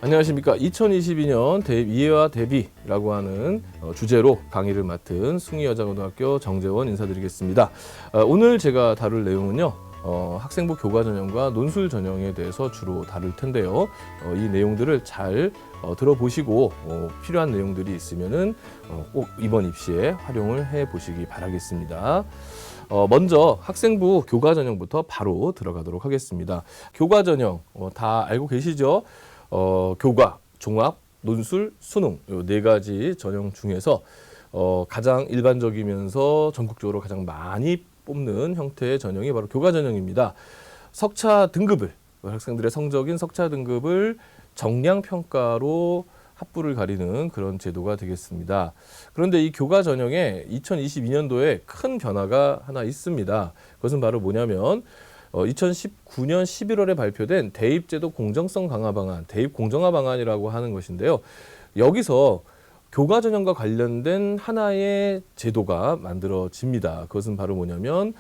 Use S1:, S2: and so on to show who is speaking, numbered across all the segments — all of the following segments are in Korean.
S1: 안녕하십니까. 2022년 대입 이해와 대비라고 하는 주제로 강의를 맡은 숭의여자고등학교 정재원 인사드리겠습니다. 오늘 제가 다룰 내용은요. 학생부 교과 전형과 논술 전형에 대해서 주로 다룰 텐데요. 이 내용들을 잘 들어보시고 필요한 내용들이 있으면은 꼭 이번 입시에 활용을 해 보시기 바라겠습니다. 먼저 학생부 교과 전형부터 바로 들어가도록 하겠습니다. 교과 전형 다 알고 계시죠? 교과, 종합, 논술, 수능 이 네 가지 전형 중에서 가장 일반적이면서 전국적으로 가장 많이 뽑는 형태의 전형이 바로 교과 전형입니다. 석차 등급을 학생들의 성적인 석차 등급을 정량 평가로 합부를 가리는 그런 제도가 되겠습니다. 그런데 이 교과 전형에 2022년도에 큰 변화가 하나 있습니다. 그것은 바로 뭐냐면 2019년 11월에 발표된 대입제도 공정성 강화 방안, 대입 공정화 방안이라고 하는 것인데요. 여기서 교과 전형과 관련된 하나의 제도가 만들어집니다. 그것은 바로 뭐냐면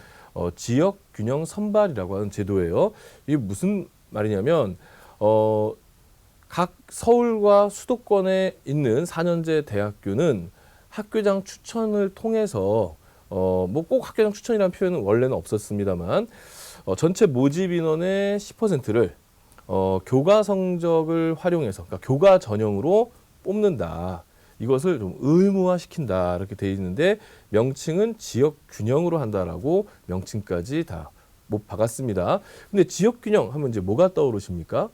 S1: 지역 균형 선발이라고 하는 제도예요. 이게 무슨 말이냐면 각 서울과 수도권에 있는 4년제 대학교는 학교장 추천을 통해서 뭐 꼭 학교장 추천이라는 표현은 원래는 없었습니다만 전체 모집 인원의 10%를 교과 성적을 활용해서, 그러니까 교과 전형으로 뽑는다. 이것을 좀 의무화시킨다. 이렇게 돼 있는데 명칭은 지역 균형으로 한다라고 명칭까지 다 못 박았습니다. 근데 지역 균형 하면 이제 뭐가 떠오르십니까?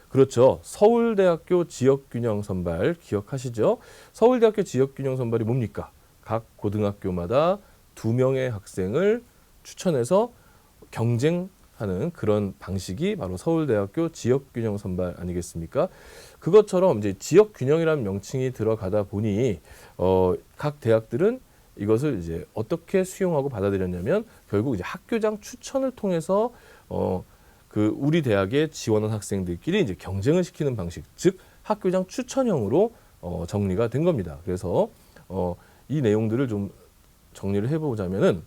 S1: 그렇죠. 서울대학교 지역균형 선발 기억하시죠? 서울대학교 지역균형 선발이 뭡니까? 각 고등학교마다 2명의 학생을 추천해서 경쟁하는 그런 방식이 바로 서울대학교 지역균형 선발 아니겠습니까? 그것처럼 이제 지역균형이라는 명칭이 들어가다 보니 각 대학들은 이것을 이제 어떻게 수용하고 받아들였냐면 결국 이제 학교장 추천을 통해서 우리 대학에 지원한 학생들끼리 이제 경쟁을 시키는 방식, 즉 학교장 추천형으로 정리가 된 겁니다. 그래서 이 내용들을 좀 정리를 해보자면은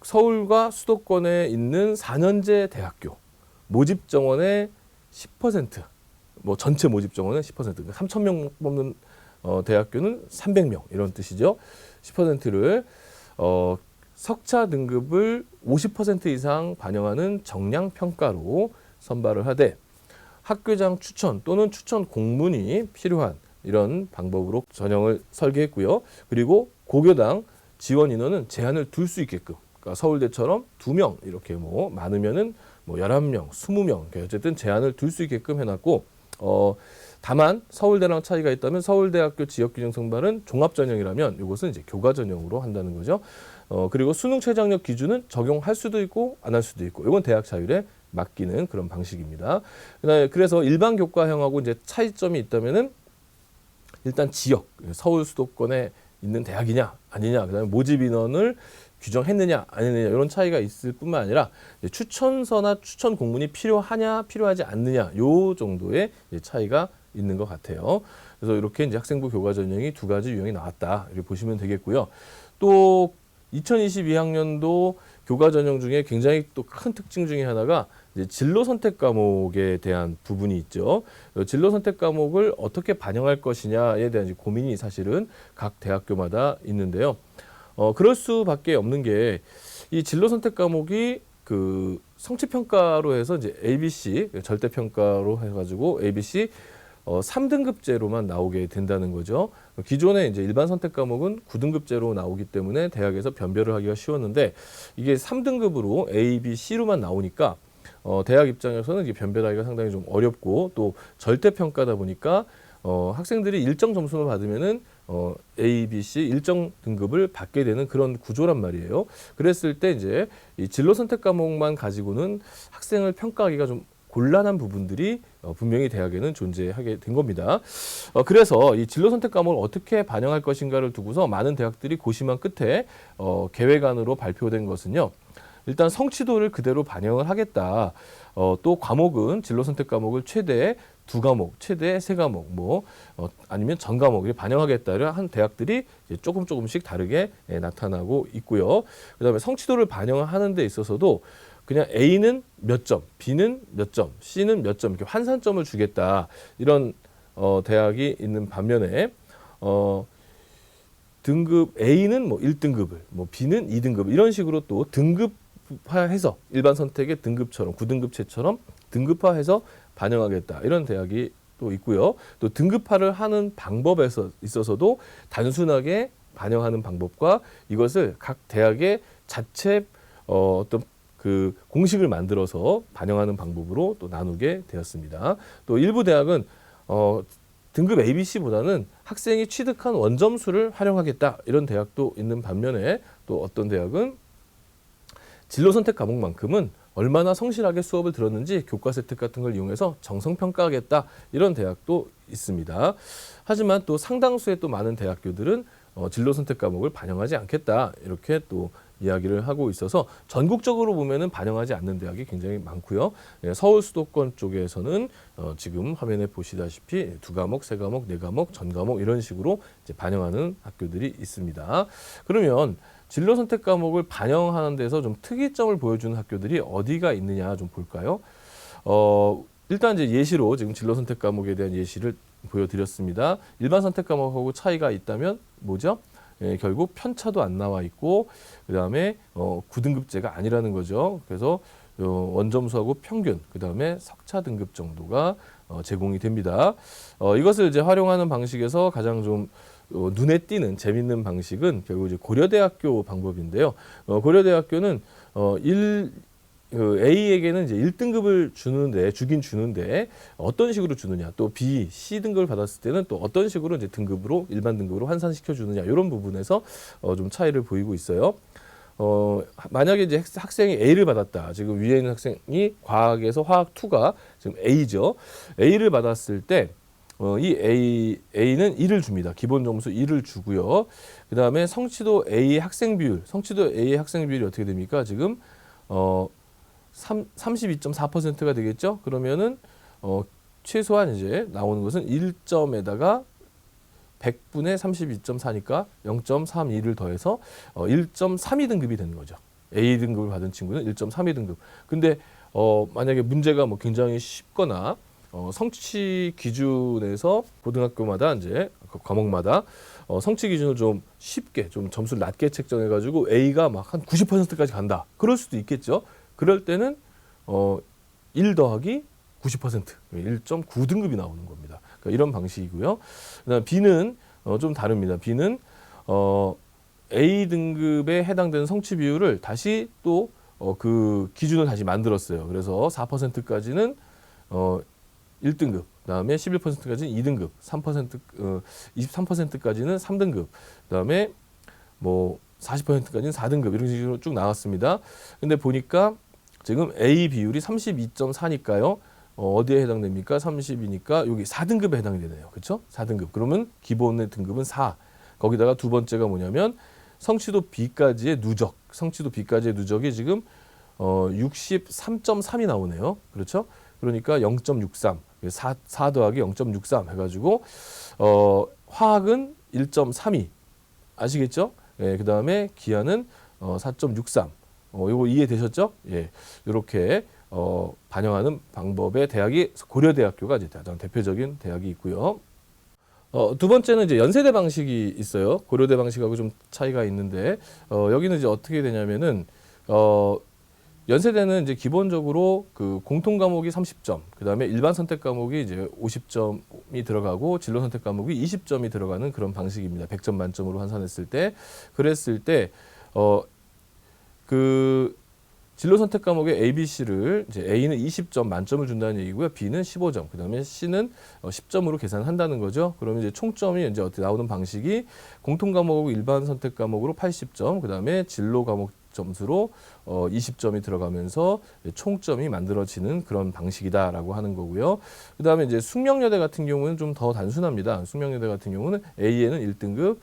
S1: 서울과 수도권에 있는 4년제 대학교 모집 정원의 10%, 뭐 전체 모집 정원의 10%, 그러니까 3,000명 뽑는 대학교는 300명 이런 뜻이죠. 10%를 석차 등급을 50% 이상 반영하는 정량 평가로 선발을 하되 학교장 추천 또는 추천 공문이 필요한 이런 방법으로 전형을 설계했고요. 그리고 고교당 지원 인원은 제한을 둘 수 있게끔, 그러니까 서울대처럼 2명 이렇게 뭐 많으면은 뭐 11명, 20명 어쨌든 제한을 둘 수 있게끔 해놨고 다만 서울대랑 차이가 있다면 서울대학교 지역균형 선발은 종합전형이라면 이것은 이제 교과전형으로 한다는 거죠. 그리고 수능 최저학력 기준은 적용할 수도 있고 안 할 수도 있고 이건 대학 자율에 맡기는 그런 방식입니다. 그래서 일반 교과형하고 이제 차이점이 있다면은 일단 지역, 서울 수도권에 있는 대학이냐 아니냐, 그다음에 모집 인원을 규정했느냐 안 했느냐 이런 차이가 있을 뿐만 아니라 추천서나 추천 공문이 필요하냐 필요하지 않느냐 요 정도의 차이가 있는 것 같아요. 그래서 이렇게 이제 학생부 교과 전형이 두 가지 유형이 나왔다 이렇게 보시면 되겠고요. 또 2022학년도 교과 전형 중에 굉장히 또 큰 특징 중에 하나가 이제 진로 선택 과목에 대한 부분이 있죠. 진로 선택 과목을 어떻게 반영할 것이냐에 대한 고민이 사실은 각 대학교마다 있는데요. 그럴 수밖에 없는 게 이 진로 선택 과목이 그 성취 평가로 해서 이제 ABC 절대 평가로 해가지고 ABC 3등급제로만 나오게 된다는 거죠. 기존에 이제 일반 선택 과목은 9등급제로 나오기 때문에 대학에서 변별을 하기가 쉬웠는데 이게 3등급으로 A, B, C로만 나오니까 대학 입장에서는 이게 변별하기가 상당히 좀 어렵고 또 절대 평가다 보니까 학생들이 일정 점수를 받으면은 A, B, C 일정 등급을 받게 되는 그런 구조란 말이에요. 그랬을 때 이제 이 진로 선택 과목만 가지고는 학생을 평가하기가 좀 곤란한 부분들이 분명히 대학에는 존재하게 된 겁니다. 그래서 이 진로 선택 과목을 어떻게 반영할 것인가를 두고서 많은 대학들이 고심한 끝에 계획안으로 발표된 것은요. 일단 성취도를 그대로 반영을 하겠다. 또 과목은 진로 선택 과목을 최대 두 과목, 최대 세 과목, 뭐 아니면 전 과목을 반영하겠다 한 대학들이 이제 조금씩 다르게 나타나고 있고요. 그다음에 성취도를 반영하는 데 있어서도 그냥 A는 몇 점, B는 몇 점, C는 몇 점 이렇게 환산점을 주겠다 이런 대학이 있는 반면에 등급 A는 뭐 1등급을, 뭐 B는 2등급 이런 식으로 또 등급화해서 일반 선택의 등급처럼 9등급제처럼 등급화해서 반영하겠다 이런 대학이 또 있고요. 또 등급화를 하는 방법에 있어서도 단순하게 반영하는 방법과 이것을 각 대학의 자체 어떤 그 공식을 만들어서 반영하는 방법으로 또 나누게 되었습니다. 또 일부 대학은 등급 ABC보다는 학생이 취득한 원점수를 활용하겠다 이런 대학도 있는 반면에 또 어떤 대학은 진로 선택 과목만큼은 얼마나 성실하게 수업을 들었는지 교과서 혜택 같은 걸 이용해서 정성평가하겠다 이런 대학도 있습니다. 하지만 또 상당수의 또 많은 대학교들은 진로 선택 과목을 반영하지 않겠다 이렇게 또 이야기를 하고 있어서 전국적으로 보면은 반영하지 않는 대학이 굉장히 많고요. 서울 수도권 쪽에서는 지금 화면에 보시다시피 두 과목, 세 과목, 네 과목, 전 과목 이런 식으로 이제 반영하는 학교들이 있습니다. 그러면 진로 선택 과목을 반영하는 데서 좀 특이점을 보여주는 학교들이 어디가 있느냐 좀 볼까요? 일단 이제 예시로 지금 진로 선택 과목에 대한 예시를 보여드렸습니다. 일반 선택 과목하고 차이가 있다면 뭐죠? 결국 편차도 안 나와 있고 그다음에 9등급제가 아니라는 거죠. 그래서 원점수하고 평균 그다음에 석차 등급 정도가 제공이 됩니다. 이것을 이제 활용하는 방식에서 가장 좀 눈에 띄는 재밌는 방식은 결국 이제 고려대학교 방법인데요. 고려대학교는 A에게는 이제 1등급을 주긴 주는데 어떤 식으로 주느냐, 또 B, C 등급을 받았을 때는 또 어떤 식으로 이제 등급으로 일반 등급으로 환산시켜 주느냐 이런 부분에서 좀 차이를 보이고 있어요. 만약에 이제 학생이 A를 받았다. 지금 위에 있는 학생이 과학에서 화학 2가 지금 A죠. A를 받았을 때 이 A는 1을 줍니다. 기본 점수 1을 주고요. 그 다음에 성취도 A 학생 비율이 어떻게 됩니까? 지금 32.4%가 되겠죠. 그러면은 최소한 이제 나오는 것은 1점에다가 100분의 32.4니까 0.32를 더해서 1.32등급이 되는 거죠. A 등급을 받은 친구는 1.32등급. 근데 만약에 문제가 뭐 굉장히 쉽거나 성취 기준에서 고등학교마다 이제 과목마다 성취 기준을 좀 쉽게 좀 점수를 낮게 책정해 가지고 A가 막 한 90%까지 간다. 그럴 수도 있겠죠. 그럴 때는 1 더하기 90% 1.9등급이 나오는 겁니다. 그러니까 이런 방식이고요. 그다음 B는 좀 다릅니다. B는 A 등급에 해당되는 성취 비율을 다시 또 그 기준을 다시 만들었어요. 그래서 4%까지는 1등급, 그다음에 11%까지는 2등급, 23%까지는 3등급, 그다음에 뭐 40%까지는 4등급 이런 식으로 쭉 나왔습니다. 근데 보니까 지금 A 비율이 32.4니까요. 어디에 해당됩니까? 30이니까 여기 4등급에 해당이 되네요. 그렇죠? 4등급. 그러면 기본의 등급은 4. 거기다가 두 번째가 뭐냐면 성취도 B까지의 누적. 성취도 B까지의 누적이 지금 63.3이 나오네요. 그렇죠? 그러니까 0.63. 4 더하기 0.63 해가지고 화학은 1.32. 아시겠죠? 예, 그 다음에 기하는 4.63. 이거 이해되셨죠? 예, 이렇게 반영하는 방법의 대학이 고려대학교가 이제 가장 대표적인 대학이 있고요. 두 번째는 이제 연세대 방식이 있어요. 고려대 방식하고 좀 차이가 있는데 여기는 이제 어떻게 되냐면은 연세대는 이제 기본적으로 그 공통 과목이 30점, 그 다음에 일반 선택 과목이 이제 50점이 들어가고 진로 선택 과목이 20점이 들어가는 그런 방식입니다. 100점 만점으로 환산했을 때, 그랬을 때 그 진로 선택 과목의 A, B, C를 이제 A는 20점 만점을 준다는 얘기고요. B는 15점, 그 다음에 C는 10점으로 계산한다는 거죠. 그러면 이제 총점이 이제 어떻게 나오는 방식이 공통 과목하고 일반 선택 과목으로 80점, 그 다음에 진로 과목 점수로 20점이 들어가면서 총점이 만들어지는 그런 방식이다라고 하는 거고요. 그 다음에 이제 숙명여대 같은 경우는 좀 더 단순합니다. 숙명여대 같은 경우는 A에는 1등급,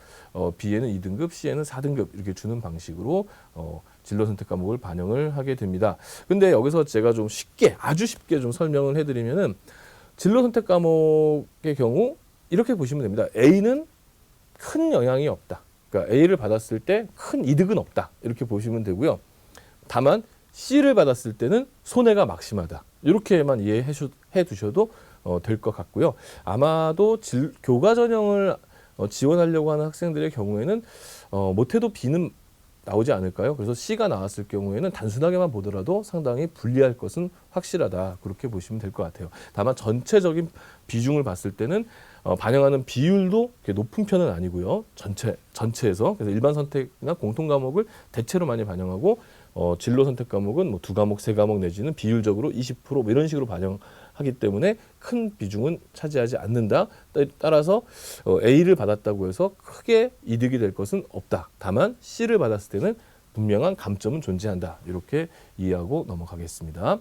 S1: B에는 2등급, C에는 4등급 이렇게 주는 방식으로 진로 선택 과목을 반영을 하게 됩니다. 근데 여기서 제가 좀 쉽게, 아주 쉽게 좀 설명을 해드리면은 진로 선택 과목의 경우 이렇게 보시면 됩니다. A는 큰 영향이 없다. 그러니까 A를 받았을 때 큰 이득은 없다. 이렇게 보시면 되고요. 다만 C를 받았을 때는 손해가 막심하다. 이렇게만 이해해 두셔도 될 것 같고요. 아마도 교과 전형을 지원하려고 하는 학생들의 경우에는 못해도 B는 나오지 않을까요? 그래서 C가 나왔을 경우에는 단순하게만 보더라도 상당히 불리할 것은 확실하다. 그렇게 보시면 될 것 같아요. 다만 전체적인 비중을 봤을 때는 반영하는 비율도 높은 편은 아니고요. 전체에서. 그래서 일반 선택이나 공통 과목을 대체로 많이 반영하고 진로 선택 과목은 뭐 2과목, 3과목 내지는 비율적으로 20% 뭐 이런 식으로 반영하기 때문에 큰 비중은 차지하지 않는다. 따라서 A를 받았다고 해서 크게 이득이 될 것은 없다. 다만 C를 받았을 때는 분명한 감점은 존재한다. 이렇게 이해하고 넘어가겠습니다.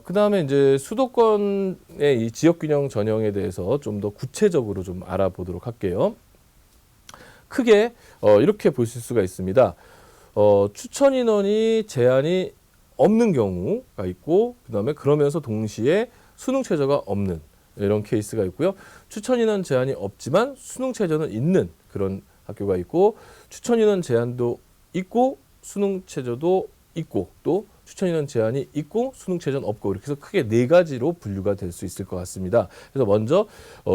S1: 그 다음에 이제 수도권의 이 지역균형 전형에 대해서 좀 더 구체적으로 좀 알아보도록 할게요. 크게 이렇게 보실 수가 있습니다. 추천 인원이 제한이 없는 경우가 있고, 그 다음에 그러면서 동시에 수능 최저가 없는 이런 케이스가 있고요. 추천 인원 제한이 없지만 수능 최저는 있는 그런 학교가 있고, 추천 인원 제한도 있고 수능 최저도 있고, 또 추천 인원 제한이 있고 수능 최저는 없고, 이렇게 해서 크게 4가지로 분류가 될 수 있을 것 같습니다. 그래서 먼저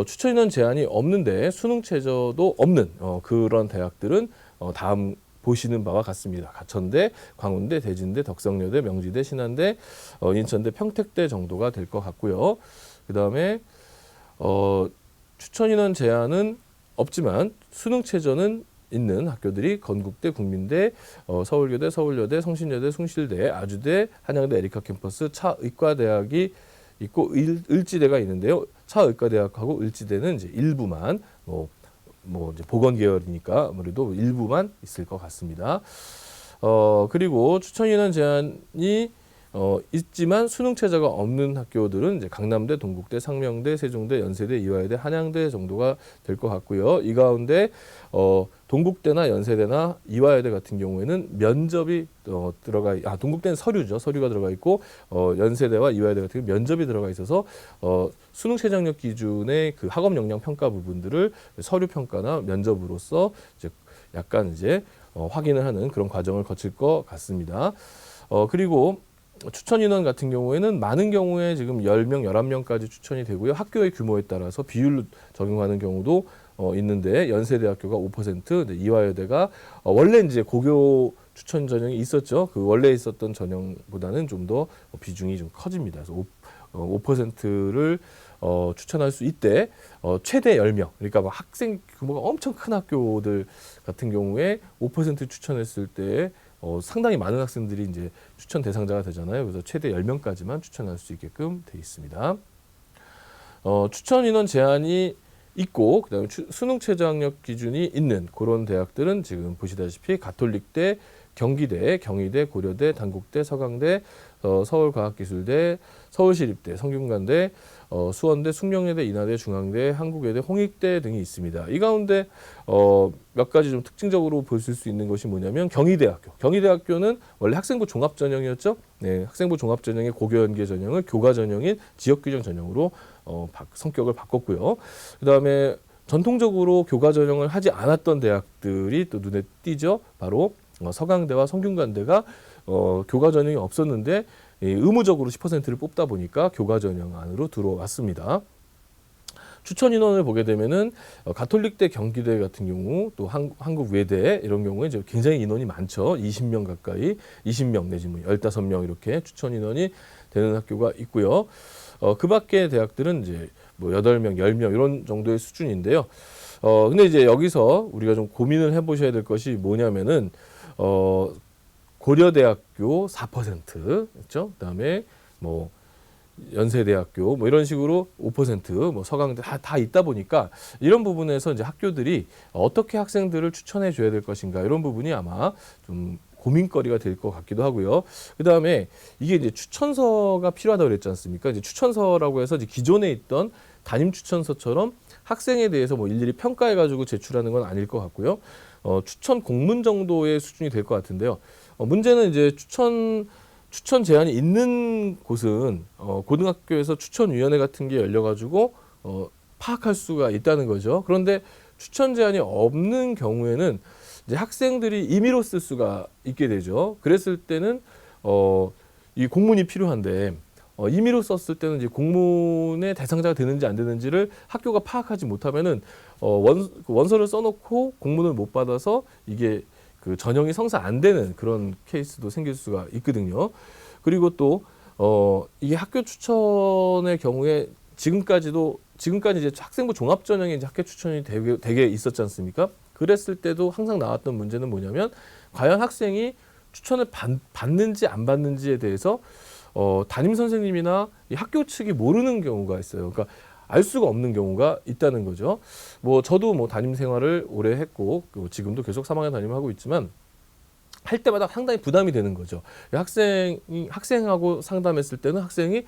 S1: 추천 인원 제한이 없는데 수능 최저도 없는 그런 대학들은 다음 보시는 바와 같습니다. 가천대, 광운대, 대진대, 덕성여대, 명지대, 신한대, 인천대, 평택대 정도가 될 것 같고요. 그 다음에 추천 인원 제한은 없지만 수능 최저는 있는 학교들이 건국대, 국민대, 서울교대, 서울여대, 성신여대, 숭실대, 아주대, 한양대, 에리카 캠퍼스, 차의과대학이 있고 을지대가 있는데요. 차의과대학하고 을지대는 이제 일부만 뭐 이제 보건 계열이니까 아무래도 일부만 있을 것 같습니다. 그리고 추천 인원 제한이 있지만 수능 최저가 없는 학교들은 이제 강남대, 동국대, 상명대, 세종대, 연세대, 이화여대, 한양대 정도가 될 것 같고요. 이 가운데 동국대나 연세대나 이화여대 같은 경우에는 면접이 동국대는 서류죠. 서류가 들어가 있고 연세대와 이화여대 같은 경우 면접이 들어가 있어서 수능 최저학력 기준의 그 학업 역량 평가 부분들을 서류 평가나 면접으로서 이제 약간 이제 확인을 하는 그런 과정을 거칠 것 같습니다. 그리고 추천 인원 같은 경우에는 많은 경우에 지금 10명, 11명까지 추천이 되고요. 학교의 규모에 따라서 비율로 적용하는 경우도 있는데 연세대학교가 5%, 이화여대가 원래 이제 고교 추천 전형이 있었죠. 그 원래 있었던 전형보다는 좀 더 비중이 좀 커집니다. 그래서 5%를 추천할 수 있대. 최대 10명. 그러니까 뭐 학생 규모가 엄청 큰 학교들 같은 경우에 5% 추천했을 때 상당히 많은 학생들이 이제 추천 대상자가 되잖아요. 그래서 최대 10명까지만 추천할 수 있게끔 돼 있습니다. 추천 인원 제한이 있고 그다음에 수능 최저학력 기준이 있는 그런 대학들은 지금 보시다시피 가톨릭대, 경기대, 경희대, 고려대, 단국대, 서강대, 서울과학기술대, 서울시립대, 성균관대, 수원대, 숙명여대, 인하대, 중앙대, 한국외대, 홍익대 등이 있습니다. 이 가운데 몇 가지 좀 특징적으로 보실 수 있는 것이 뭐냐면 경희대학교. 경희대학교는 원래 학생부 종합전형이었죠. 네, 학생부 종합전형의 고교연계 전형을 교과 전형인 지역규정 전형으로 성격을 바꿨고요. 그다음에 전통적으로 교과 전형을 하지 않았던 대학들이 또 눈에 띄죠. 바로 서강대와 성균관대가 교과 전형이 없었는데 의무적으로 10%를 뽑다 보니까 교과 전형 안으로 들어왔습니다. 추천 인원을 보게 되면은 가톨릭대, 경기대 같은 경우 또 한국외대 이런 경우에 이제 굉장히 인원이 많죠. 20명 가까이, 20명 내지 뭐 15명 이렇게 추천 인원이 되는 학교가 있고요. 그 밖의 대학들은 이제 뭐 8명, 10명 이런 정도의 수준인데요. 근데 이제 여기서 우리가 좀 고민을 해보셔야 될 것이 뭐냐면은 고려대학교 4%, 그렇죠? 그다음에 뭐 연세대학교 뭐 이런 식으로 5%, 뭐 서강대 다 있다 보니까 이런 부분에서 이제 학교들이 어떻게 학생들을 추천해 줘야 될 것인가 이런 부분이 아마 좀 고민거리가 될 것 같기도 하고요. 그다음에 이게 이제 추천서가 필요하다고 그랬지 않습니까? 이제 추천서라고 해서 이제 기존에 있던 담임 추천서처럼 학생에 대해서 뭐 일일이 평가해 가지고 제출하는 건 아닐 것 같고요. 추천 공문 정도의 수준이 될 것 같은데요. 문제는 이제 추천 추천 제한이 있는 곳은 고등학교에서 추천위원회 같은 게 열려가지고 파악할 수가 있다는 거죠. 그런데 추천 제한이 없는 경우에는 이제 학생들이 임의로 쓸 수가 있게 되죠. 그랬을 때는 이 공문이 필요한데 임의로 썼을 때는 이제 공문의 대상자가 되는지 안 되는지를 학교가 파악하지 못하면은 원서를 써놓고 공문을 못 받아서 이게 그 전형이 성사 안 되는 그런 케이스도 생길 수가 있거든요. 그리고 또 이게 학교 추천의 경우에 지금까지 이제 학생부 종합 전형에 이제 학교 추천이 되게 있었지 않습니까? 그랬을 때도 항상 나왔던 문제는 뭐냐면 과연 학생이 추천을 받는지 안 받는지에 대해서 담임 선생님이나 이 학교 측이 모르는 경우가 있어요. 그러니까 알 수가 없는 경우가 있다는 거죠. 뭐 저도 뭐 담임 생활을 오래 했고 지금도 계속 3학년 담임하고 있지만 할 때마다 상당히 부담이 되는 거죠. 학생하고 상담했을 때는 학생이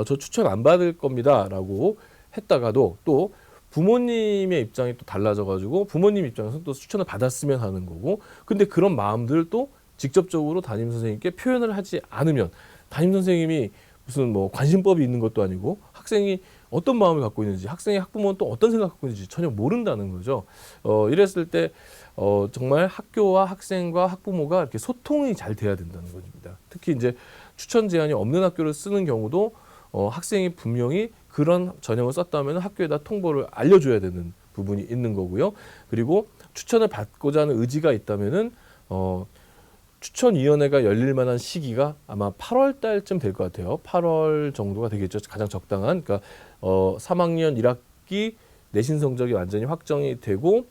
S1: 저 추천 안 받을 겁니다라고 했다가도 또 부모님의 입장이 또 달라져가지고 부모님 입장에서 또 추천을 받았으면 하는 거고, 근데 그런 마음들을 또 직접적으로 담임 선생님께 표현을 하지 않으면 담임 선생님이 무슨 뭐 관심법이 있는 것도 아니고 학생이 어떤 마음을 갖고 있는지, 학생의 학부모는 또 어떤 생각을 갖고 있는지 전혀 모른다는 거죠. 이랬을 때 정말 학교와 학생과 학부모가 이렇게 소통이 잘 돼야 된다는 겁니다. 특히 이제 추천 제한이 없는 학교를 쓰는 경우도 학생이 분명히 그런 전형을 썼다면 학교에다 통보를 알려줘야 되는 부분이 있는 거고요. 그리고 추천을 받고자 하는 의지가 있다면은 추천위원회가 열릴 만한 시기가 아마 8월 달쯤 될 것 같아요. 8월 정도가 되겠죠. 가장 적당한. 그러니까 3학년 1학기 내신 성적이 완전히 확정이 되고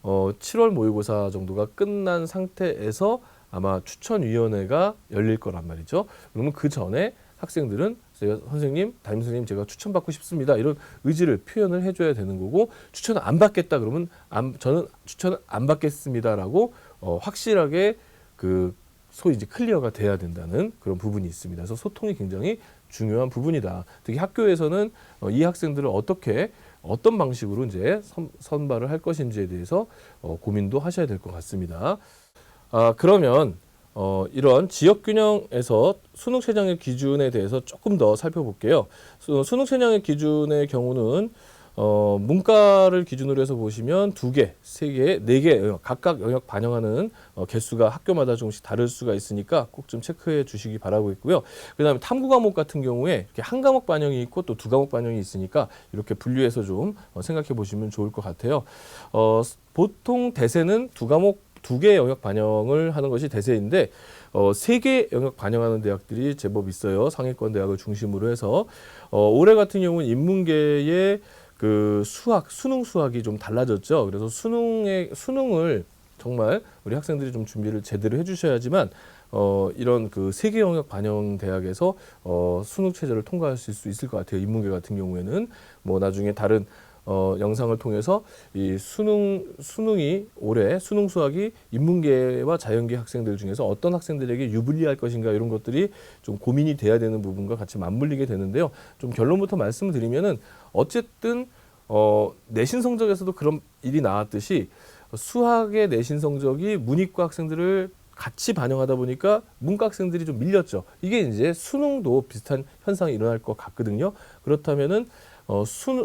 S1: 7월 모의고사 정도가 끝난 상태에서 아마 추천위원회가 열릴 거란 말이죠. 그러면 그 전에 학생들은 제가 선생님, 담임 선생님 제가 추천받고 싶습니다. 이런 의지를 표현을 해줘야 되는 거고, 추천을 안 받겠다 그러면 저는 추천을 안 받겠습니다라고 확실하게 그 소위 이제 클리어가 돼야 된다는 그런 부분이 있습니다. 그래서 소통이 굉장히 중요한 부분이다. 특히 학교에서는 이 학생들을 어떤 방식으로 이제 선발을 할 것인지에 대해서 고민도 하셔야 될 것 같습니다. 그러면 이런 지역균형에서 수능 최저학력 기준에 대해서 조금 더 살펴볼게요. 수능 최저학력 기준의 경우는 문과를 기준으로 해서 보시면 2개, 3개, 4개 영역, 각각 영역 반영하는 개수가 학교마다 조금씩 다를 수가 있으니까 꼭 좀 체크해 주시기 바라고 있고요. 그 다음에 탐구 과목 같은 경우에 이렇게 한 과목 반영이 있고 또 2과목 반영이 있으니까 이렇게 분류해서 좀 생각해 보시면 좋을 것 같아요. 보통 대세는 2개 영역 반영을 하는 것이 대세인데 3개 영역 반영하는 대학들이 제법 있어요. 상위권 대학을 중심으로 해서 올해 같은 경우는 인문계의 그 수능 수학이 좀 달라졌죠. 그래서 수능을 정말 우리 학생들이 좀 준비를 제대로 해주셔야지만 이런 그 3개 영역 반영 대학에서 수능 최저를 통과할 수 있을 것 같아요. 인문계 같은 경우에는 뭐 나중에 다른 영상을 통해서 이 수능이 올해 수능 수학이 인문계와 자연계 학생들 중에서 어떤 학생들에게 유불리할 것인가 이런 것들이 좀 고민이 돼야 되는 부분과 같이 맞물리게 되는데요. 좀 결론부터 말씀을 드리면은 어쨌든 내신 성적에서도 그런 일이 나왔듯이 수학의 내신 성적이 문이과 학생들을 같이 반영하다 보니까 문과 학생들이 좀 밀렸죠. 이게 이제 수능도 비슷한 현상이 일어날 것 같거든요. 그렇다면은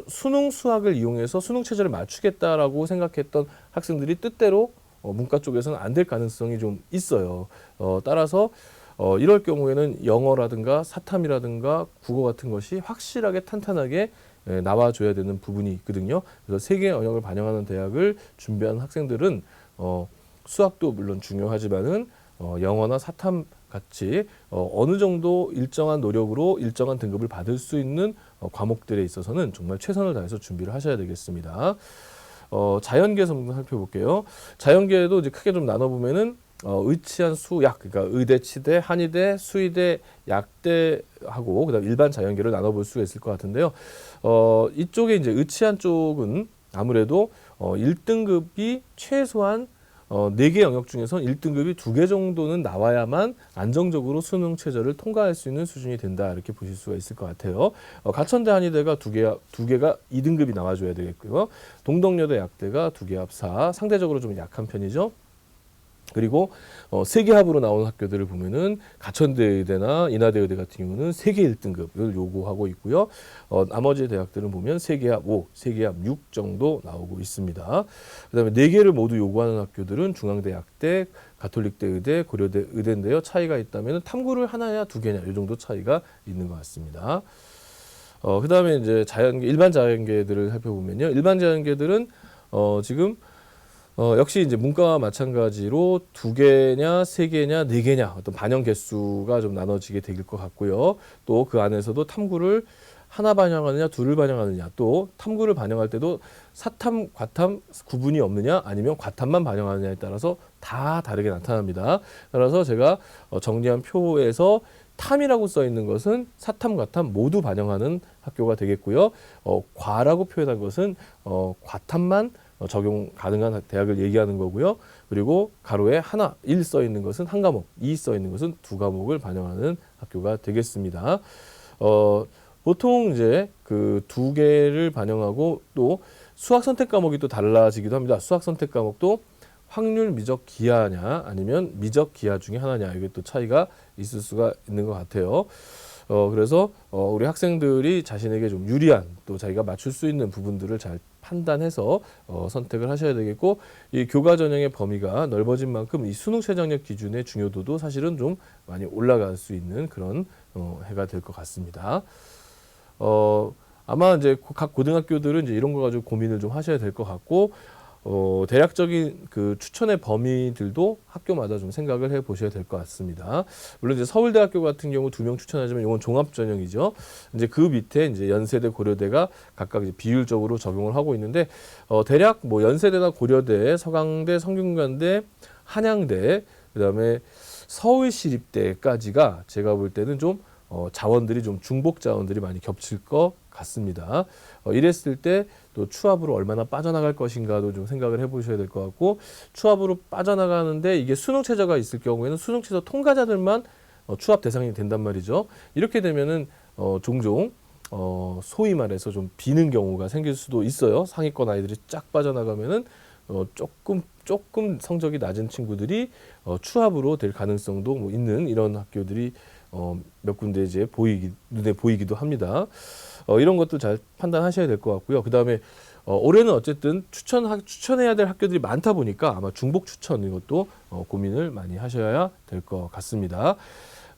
S1: 수능 수학을 이용해서 수능 최저를 맞추겠다라고 생각했던 학생들이 뜻대로 문과 쪽에서는 안 될 가능성이 좀 있어요. 따라서 이럴 경우에는 영어라든가 사탐이라든가 국어 같은 것이 확실하게 탄탄하게 나와줘야 되는 부분이 있거든요. 그래서 3개 영역을 반영하는 대학을 준비하는 학생들은 수학도 물론 중요하지만은 영어나 사탐 같이 어느 정도 일정한 노력으로 일정한 등급을 받을 수 있는 과목들에 있어서는 정말 최선을 다해서 준비를 하셔야 되겠습니다. 자연계에서 한번 살펴볼게요. 자연계에도 이제 크게 좀 나눠보면은 의치한 수약, 그러니까 의대, 치대, 한의대, 수의대, 약대하고 그다음 일반 자연계를 나눠볼 수가 있을 것 같은데요. 이쪽에 이제 의치한 쪽은 아무래도 1등급이 최소한 4개 영역 중에서 1등급이 2개 정도는 나와야만 안정적으로 수능 최저를 통과할 수 있는 수준이 된다 이렇게 보실 수가 있을 것 같아요. 가천대 한의대가 2개가 2등급이 나와줘야 되겠고요. 동덕여대 약대가 2개 합 4, 상대적으로 좀 약한 편이죠. 그리고 세계합으로 나온 학교들을 보면은 가천대 의대나 인하대 의대 같은 경우는 세계 1등급을 요구하고 있고요. 나머지 대학들은 보면 세계합 5, 세계합 6 정도 나오고 있습니다. 그다음에 4개를 모두 요구하는 학교들은 중앙대학대, 가톨릭대 의대, 고려대 의대인데요. 차이가 있다면 탐구를 하나냐 2개냐 이 정도 차이가 있는 것 같습니다. 그다음에 이제 일반 자연계들을 살펴보면요. 일반 자연계들은 지금 역시 이제 문과와 마찬가지로 2개냐, 3개냐, 4개냐 어떤 반영 개수가 좀 나눠지게 될 것 같고요. 또 그 안에서도 탐구를 하나 반영하느냐, 2를 반영하느냐, 또 탐구를 반영할 때도 사탐, 과탐 구분이 없느냐, 아니면 과탐만 반영하느냐에 따라서 다 다르게 나타납니다. 따라서 제가 정리한 표에서 탐이라고 써 있는 것은 사탐, 과탐 모두 반영하는 학교가 되겠고요. 과라고 표현한 것은 과탐만 적용 가능한 대학을 얘기하는 거고요. 그리고 가로에 하나, 1 써 있는 것은 한 과목, 2 써 있는 것은 2과목을 반영하는 학교가 되겠습니다. 보통 이제 그 2개를 반영하고 또 수학 선택 과목이 또 달라지기도 합니다. 수학 선택 과목도 확률 미적 기하냐 아니면 미적 기하 중에 하나냐 이게 또 차이가 있을 수가 있는 것 같아요. 그래서 우리 학생들이 자신에게 좀 유리한 또 자기가 맞출 수 있는 부분들을 잘 판단해서 선택을 하셔야 되겠고, 이 교과 전형의 범위가 넓어진 만큼 이 수능 최저학력 기준의 중요도도 사실은 좀 많이 올라갈 수 있는 그런 해가 될 것 같습니다. 아마 이제 각 고등학교들은 이제 이런 거 가지고 고민을 좀 하셔야 될 것 같고, 대략적인 그 추천의 범위들도 학교마다 좀 생각을 해 보셔야 될 것 같습니다. 물론 이제 서울대학교 같은 경우 2명 추천하지만 이건 종합 전형이죠. 이제 그 밑에 이제 연세대, 고려대가 각각 이제 비율적으로 적용을 하고 있는데, 대략 뭐 연세대나 고려대, 서강대, 성균관대, 한양대, 그다음에 서울시립대까지가 제가 볼 때는 좀 자원들이 좀 중복 자원들이 많이 겹칠 것 같습니다. 이랬을 때 또 추합으로 얼마나 빠져나갈 것인가도 좀 생각을 해보셔야 될 것 같고, 추합으로 빠져나가는데 이게 수능 최저가 있을 경우에는 수능 최저 통과자들만 추합 대상이 된단 말이죠. 이렇게 되면은 종종 소위 말해서 좀 비는 경우가 생길 수도 있어요. 상위권 아이들이 쫙 빠져나가면은 조금 성적이 낮은 친구들이 추합으로 될 가능성도 뭐 있는 이런 학교들이 몇 군데 이제 눈에 보이기도 합니다. 이런 것도 잘 판단하셔야 될 것 같고요. 그 다음에 올해는 어쨌든 추천해야 될 학교들이 많다 보니까 아마 중복 추천 이것도 고민을 많이 하셔야 될 것 같습니다.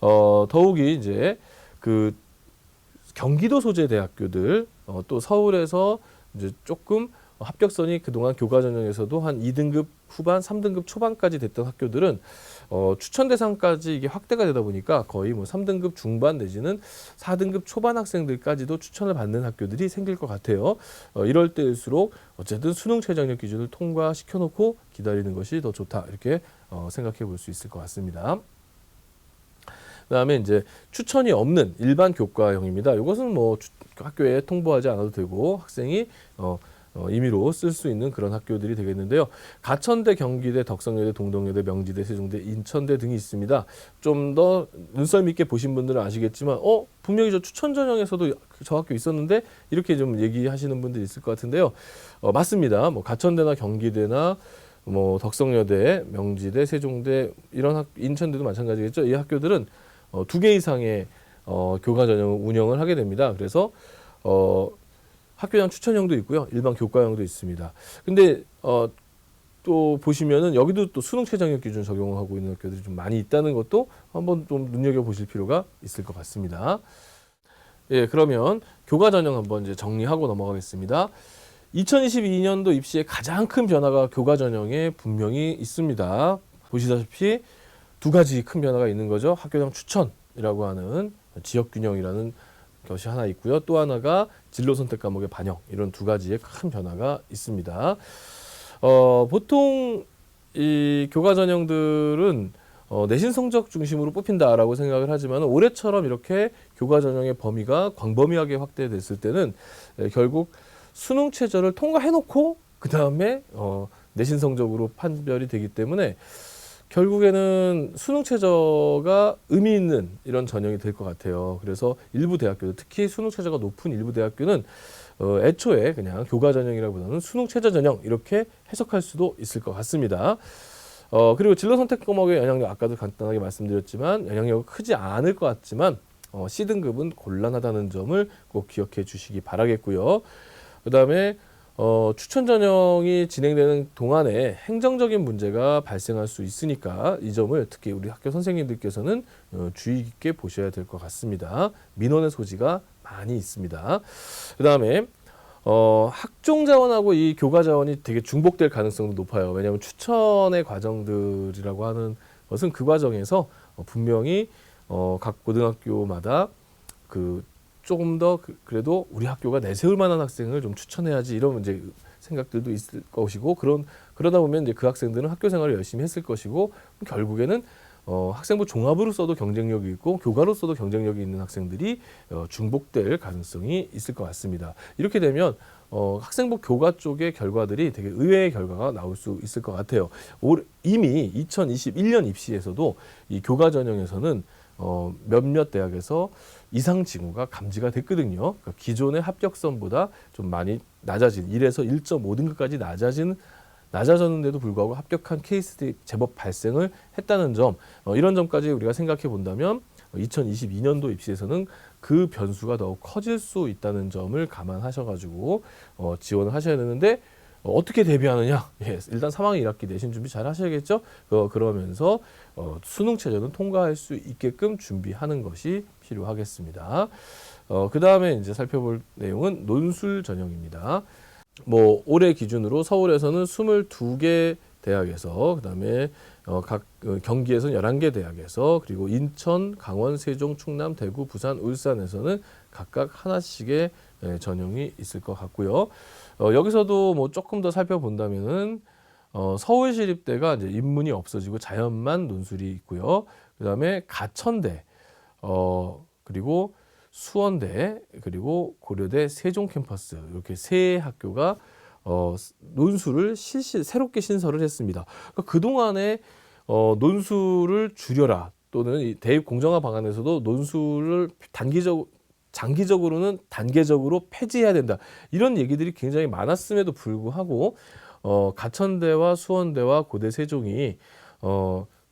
S1: 더욱이 이제 그 경기도 소재 대학교들 또 서울에서 이제 조금 합격선이 그동안 교과 전형에서도 한 2등급 후반, 3등급 초반까지 됐던 학교들은 추천 대상까지 이게 확대가 되다 보니까 거의 뭐 3등급 중반 내지는 4등급 초반 학생들까지도 추천을 받는 학교들이 생길 것 같아요. 이럴 때일수록 어쨌든 수능 최저학력 기준을 통과시켜 놓고 기다리는 것이 더 좋다. 이렇게 생각해 볼 수 있을 것 같습니다. 그다음에 이제 추천이 없는 일반 교과형입니다. 이것은 뭐 학교에 통보하지 않아도 되고 학생이 임의로 쓸 수 있는 그런 학교들이 되겠는데요. 가천대, 경기대, 덕성여대, 동덕여대, 명지대, 세종대, 인천대 등이 있습니다. 좀 더 눈썰미 있게 보신 분들은 아시겠지만 분명히 저 추천 전형에서도 저 학교 있었는데 이렇게 좀 얘기하시는 분들이 있을 것 같은데요. 맞습니다. 뭐 가천대나 경기대나 뭐 덕성여대, 명지대, 세종대 이런 인천대도 마찬가지겠죠. 이 학교들은 2개 이상의 교과 전형 운영을 하게 됩니다. 그래서 학교장 추천형도 있고요. 일반 교과형도 있습니다. 근데 또 보시면은 여기도 또 수능 최저학력 기준 적용을 하고 있는 학교들이 좀 많이 있다는 것도 한번 좀 눈여겨보실 필요가 있을 것 같습니다. 예, 그러면 교과 전형 한번 이제 정리하고 넘어가겠습니다. 2022년도 입시에 가장 큰 변화가 교과 전형에 분명히 있습니다. 보시다시피 2가지 큰 변화가 있는 거죠. 학교장 추천이라고 하는 지역균형이라는 것이 하나 있고요. 또 하나가 진로 선택 과목의 반영, 이런 2가지의 큰 변화가 있습니다. 보통 이 교과 전형들은 내신 성적 중심으로 뽑힌다라고 생각을 하지만 올해처럼 이렇게 교과 전형의 범위가 광범위하게 확대됐을 때는 결국 수능 최저를 통과해놓고 그 다음에 내신 성적으로 판별이 되기 때문에 결국에는 수능 최저가 의미 있는 이런 전형이 될 것 같아요. 그래서 일부 대학교들, 특히 수능 최저가 높은 일부 대학교는 애초에 그냥 교과 전형이라기보다는 수능 최저 전형 이렇게 해석할 수도 있을 것 같습니다. 그리고 진로 선택 과목의 영향력 아까도 간단하게 말씀드렸지만 영향력은 크지 않을 것 같지만 C등급은 곤란하다는 점을 꼭 기억해 주시기 바라겠고요. 그다음에 추천 전형이 진행되는 동안에 행정적인 문제가 발생할 수 있으니까 이 점을 특히 우리 학교 선생님들께서는 주의 깊게 보셔야 될 것 같습니다. 민원의 소지가 많이 있습니다. 그다음에 학종 자원하고 이 교과 자원이 되게 중복될 가능성도 높아요. 왜냐하면 추천의 과정들이라고 하는 것은 그 과정에서 분명히 각 고등학교마다 그 조금 더 그래도 우리 학교가 내세울 만한 학생을 좀 추천해야지 이런 이제 생각들도 있을 것이고 그러다 보면 이제 그 학생들은 학교 생활을 열심히 했을 것이고 결국에는 학생부 종합으로서도 경쟁력이 있고 교과로서도 경쟁력이 있는 학생들이 중복될 가능성이 있을 것 같습니다. 이렇게 되면 학생부 교과 쪽의 결과들이 되게 의외의 결과가 나올 수 있을 것 같아요. 이미 2021년 입시에서도 이 교과 전형에서는 몇몇 대학에서 이상 징후가 감지가 됐거든요. 그러니까 기존의 합격선보다 좀 많이 낮아진 1에서 1.5등급까지 낮아졌는데도 불구하고 합격한 케이스들이 제법 발생을 했다는 점, 이런 점까지 우리가 생각해 본다면 2022년도 입시에서는 그 변수가 더욱 커질 수 있다는 점을 감안하셔가지고 지원을 하셔야 되는데 어떻게 대비하느냐? 예, 일단 3학년 1학기 내신 준비 잘 하셔야겠죠? 그러면서 수능 최저는 통과할 수 있게끔 준비하는 것이 필요하겠습니다. 그 다음에 이제 살펴볼 내용은 논술 전형입니다. 올해 기준으로 서울에서는 22개 대학에서, 그 다음에 각 경기에서는 11개 대학에서, 그리고 인천, 강원, 세종, 충남, 대구, 부산, 울산에서는 각각 하나씩의 전형이 있을 것 같고요. 여기서도 조금 더 살펴본다면은 서울시립대가 이제 인문이 없어지고 자연만 논술이 있고요. 그 다음에 가천대, 그리고 수원대, 그리고 고려대 세종 캠퍼스, 이렇게 세 학교가 논술을 새롭게 신설을 했습니다. 그러니까 그동안에 논술을 줄여라, 또는 이 대입 공정화 방안에서도 논술을 장기적으로는 단계적으로 폐지해야 된다, 이런 얘기들이 굉장히 많았음에도 불구하고 가천대와 수원대와 고대 세종이